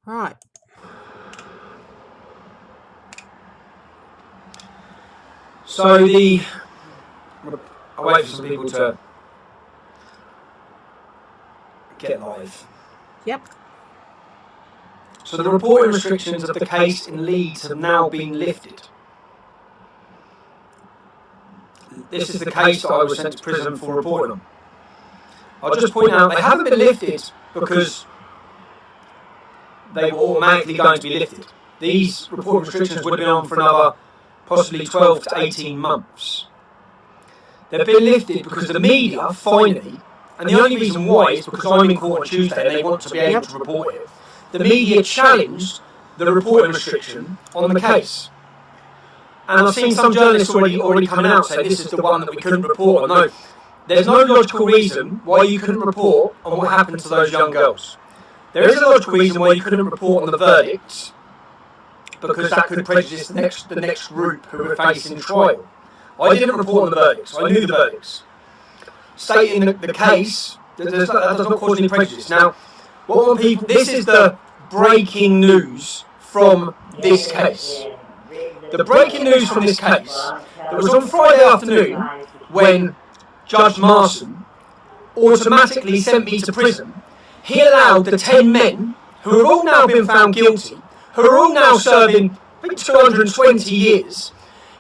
Right. So I'll wait for some people to get live. Yep. So the reporting restrictions of the case in Leeds have now been lifted. This is the case that I was sent to prison for reporting on. I'll just point out they haven't been lifted because they were automatically going to be lifted. These reporting restrictions would have been on for another possibly 12 to 18 months. They've been lifted because the media finally, and the only reason why is because I'm in court on Tuesday and they want to be able to report it. The media challenged the reporting restriction on the case. And I've seen some journalists already coming out saying this is the one that we couldn't report on. No, there's no logical reason why you couldn't report on what happened to those young girls. There is a logical reason why you couldn't report on the verdicts, because that could prejudice the next group who were facing trial. I didn't report on the verdicts. I knew the verdicts. Stating the case, that does not cause any prejudice. Now, this is the breaking news from this case. The breaking news from this case, it was on Friday afternoon when Judge Marson automatically sent me to prison. He allowed the 10 men, who have all now been found guilty, who are all now serving, I think, 220 years,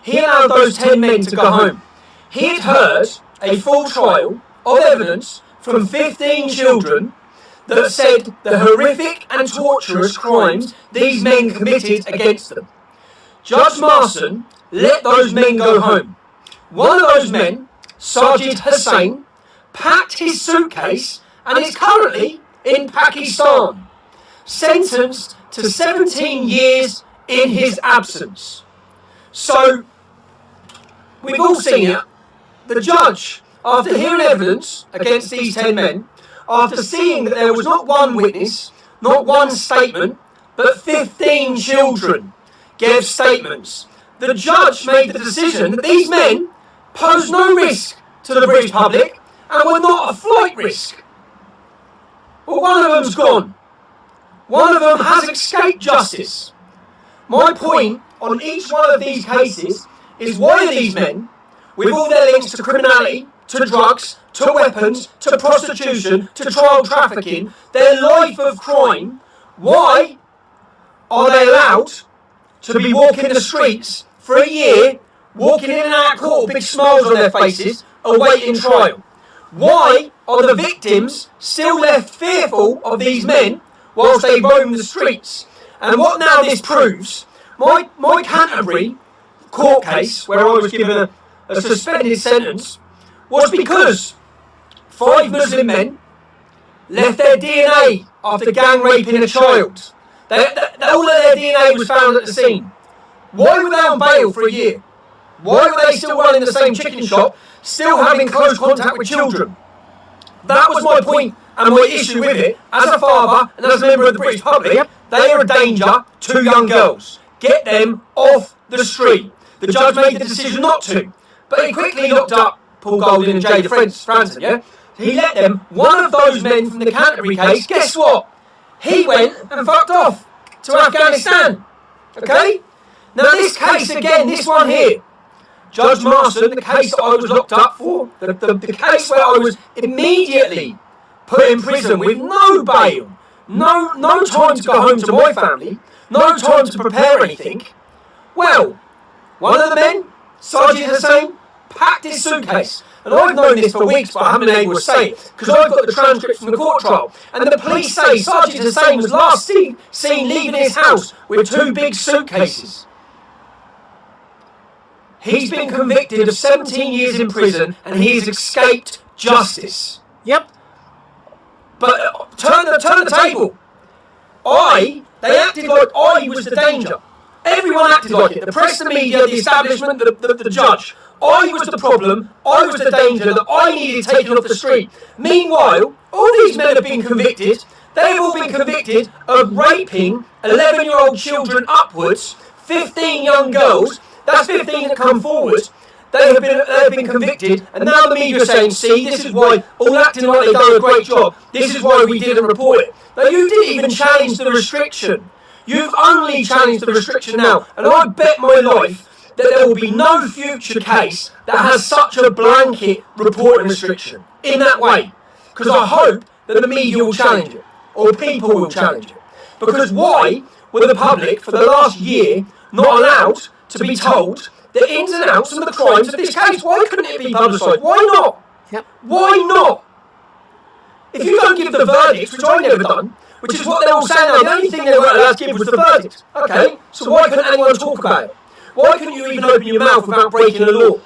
he allowed those 10 men to go home. He had heard a full trial of evidence from 15 children that said the horrific and torturous crimes these men committed against them. Judge Marson let those men go home. One of those men, Sajid Hussain, packed his suitcase and is currently in Pakistan, sentenced to 17 years in his absence. So, we've all seen it. The judge, after hearing evidence against these 10 men, after seeing that there was not one witness, not one statement, but 15 children gave statements, the judge made the decision that these men posed no risk to the British public and were not a flight risk. But one of them's gone. One of them has escaped justice. My point on each one of these cases is why are these men, with all their links to criminality, to drugs, to weapons, to prostitution, to child trafficking, their life of crime, why are they allowed to be walking the streets for a year, walking in and out of court with big smiles on their faces, awaiting trial? Why are the victims still left fearful of these men whilst they roam the streets? And what now this proves, my Canterbury court case, where I was given a suspended sentence, was because 5 Muslim men left their DNA after gang raping a child. All of their DNA was found at the scene. Why were they on bail for a year? Why were they still running the same chicken shop, still having close contact with children? That was my point and my issue with it. As a father and as a member of the British public, they are a danger to young girls. Get them off the street. The judge made the decision not to, but he quickly looked up Paul Golding and Jada Franson, yeah? He let them, one of those men from the Canterbury case, guess what? He went and fucked off to Afghanistan. Okay? Now this case again, this one here, Judge Marson, the case that I was locked up for, the case where I was immediately put in prison with no bail, no time to go home to my family, no time to prepare anything. Well, one of the men, Sajid Hussain, packed his suitcase. And I've known this for weeks, but I haven't been able to say it, because I've got the transcripts from the court trial. And the police say Sajid Hussain was last seen leaving his house with 2 big suitcases. He's been convicted of 17 years in prison, and he has escaped justice. Yep. But turn the table. They acted like I was the danger. Everyone acted like it. The press, the media, the establishment, the judge. I was the problem. I was the danger that I needed taken off the street. Meanwhile, all these men have been convicted. They have all been convicted of raping 11-year-old children upwards, 15 young girls. That's 15 that come forward. They have been convicted, and now the media are saying, see, this is why, all acting like they've done a great job, this is why we didn't report it. Now, you didn't even challenge the restriction. You've only challenged the restriction now, and I bet my life that there will be no future case that has such a blanket reporting restriction in that way. Because I hope that the media will challenge it, or people will challenge it. Because why were the public, for the last year, not allowed to be told the ins and outs and the crimes of this case? Why couldn't it be publicised? Why not? Yep. Why not? If you don't give the verdicts, which I've never done, which is what they're all saying now, the only thing they weren't allowed to give was the verdict. Okay, so why couldn't anyone talk about it? Why couldn't you even open your mouth without breaking the law?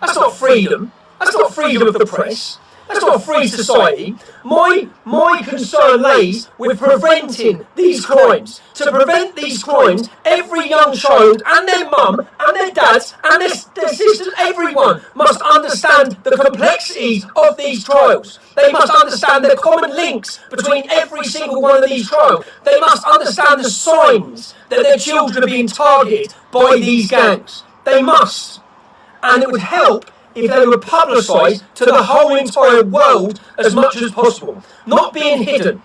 That's not freedom. That's not freedom of the press. That's not a free society. My concern lays with preventing these crimes. To prevent these crimes, every young child and their mum and their dads and their sisters, everyone must understand the complexities of these trials. They must understand the common links between every single one of these trials. They must understand the signs that their children are being targeted by these gangs. They must. And it would help if they were publicised to the whole entire world as much as possible. Not being hidden.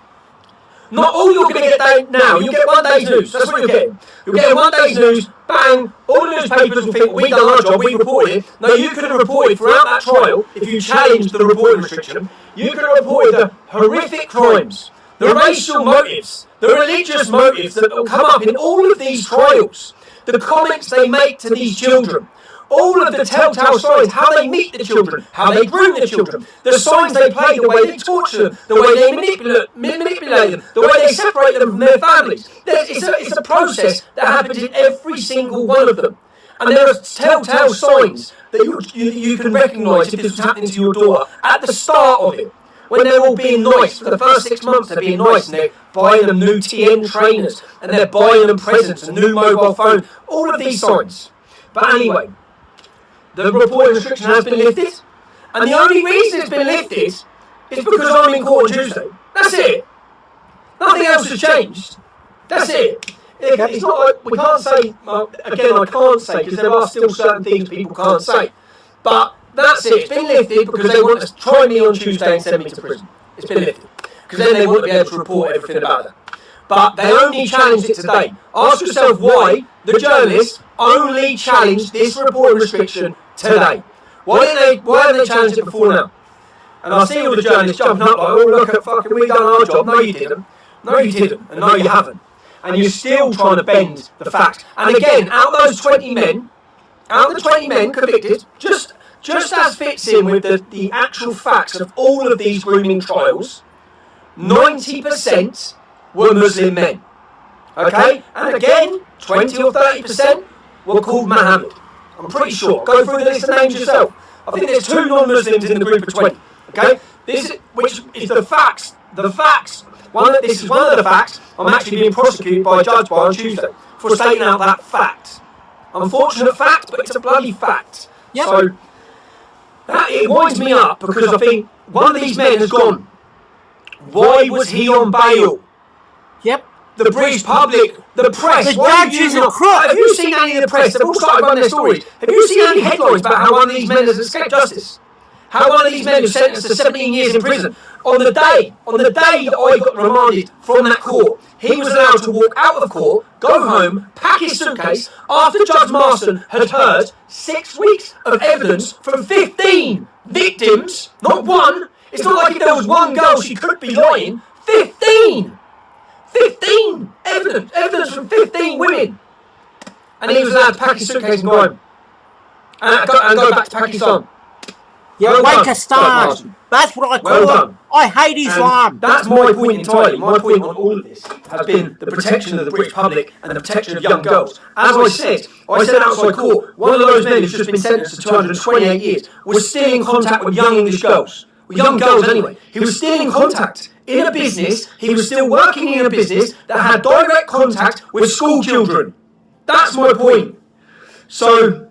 Not all you're going to get now. You'll get one day's news. That's what you're getting. You'll get one day's news, bang, all the newspapers will think, we done our job, we reported it. No, you could have reported throughout that trial, if you challenged the reporting restriction, you could have reported the horrific crimes, the racial motives, the religious motives that will come up in all of these trials, the comments they make to these children, all of the telltale signs, how they meet the children, how they groom the children, the signs they play, the way they torture them, the way they manipulate them, the way they separate them from their families. It's a process that happens in every single one of them. And there are telltale signs that you can recognise if this was happening to your daughter at the start of it. When they're all being nice, for the first 6 months they're being nice and they're buying them new TM trainers and they're buying them presents and new mobile phones, all of these signs. But anyway, the reporting restriction has been lifted, and the only reason it's been lifted is because I'm in court on Tuesday. That's it. Nothing else has changed. That's it. It's not like we can't say, again, I can't say because there are still certain things people can't say. But that's it. It's been lifted because they want to try me on Tuesday and send me to prison. It's been lifted. Because then they want to be able to report everything about it. But they only challenged it today. Ask yourself why the journalists only challenged this reporting restriction today. Why haven't they challenged it before now? And I see all the journalists jumping up like, oh look at fucking, we done our job. No you didn't. No you didn't. And no you haven't. And you're still trying to bend the facts. And again, out of those 20 men convicted, just as fits in with the actual facts of all of these grooming trials, 90% were Muslim men. Okay? And again, 20 or 30% were called Muhammad. I'm pretty sure. Go through the list of names yourself. I think there's 2 non-Muslims in the group of 20. Okay? Which is the facts. The facts. This is one of the facts I'm actually being prosecuted by a judge on Tuesday for stating out that fact. Unfortunate fact, but it's a bloody fact. Yep. So, it winds me up because I think one of these men has gone. Why was he on bail? Yep. The British public, the press. The judge is a crook. Have you seen any of the press? They've all started running their stories. Have you seen any headlines about how one of these men has escaped justice? How one of these men was sentenced to 17 years in prison? On the day that I got remanded from that court, he was allowed to walk out of court, go home, pack his suitcase, after Judge Marston had heard 6 weeks of evidence from 15 victims, not one. It's not like if there was one girl she could be lying. 15! 15! Evidence from 15 women. And he was allowed to pack his suitcase and go home. And go back to Pakistan. Yeah, Pakistan. That's what I call it. I hate Islam. That's my point entirely. My point on all of this has been the protection of the British public and the protection of young girls. As I said outside court, one of those men who's just been sentenced to 228 years was still in contact with young English girls. With young girls anyway. He was still in contact in a business. He was still working in a business that had direct contact with school children. That's my point. So,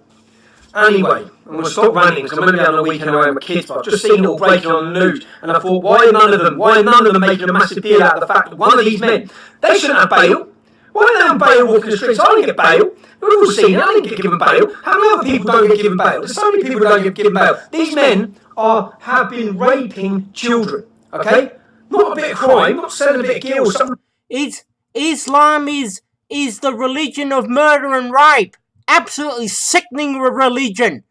anyway, I'm going to stop ranting because I'm going to be on a weekend away with my kids, but I've just seen it all breaking on the news, and I thought, why are none of them making a massive deal out of the fact that one of these men, they shouldn't have bail. Why are they on bail walking the streets? I didn't get bail. We've all seen it. I didn't get given bail. How many other people don't get given bail? There's so many people who don't get given bail. These men have been raping children. Okay? Not a bit of crime, not selling a bit of gear or something. Islam is the religion of murder and rape. Absolutely sickening religion.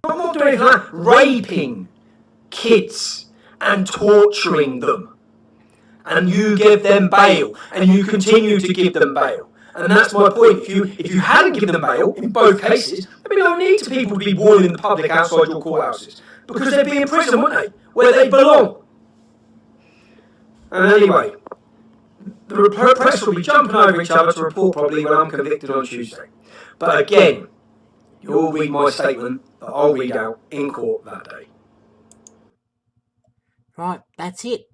I'm not doing anything like that. Raping kids and torturing them. And you give them bail. And you continue to give them bail. And that's my point. If you hadn't given them bail, in both cases, there'd be no need for people to be warning the public outside your courthouses. Because they'd be in prison, wouldn't they? Where they belong. And anyway, the press will be jumping over each other to report probably when I'm convicted on Tuesday. But again, you'll read my statement that I'll read out in court that day. Right, that's it.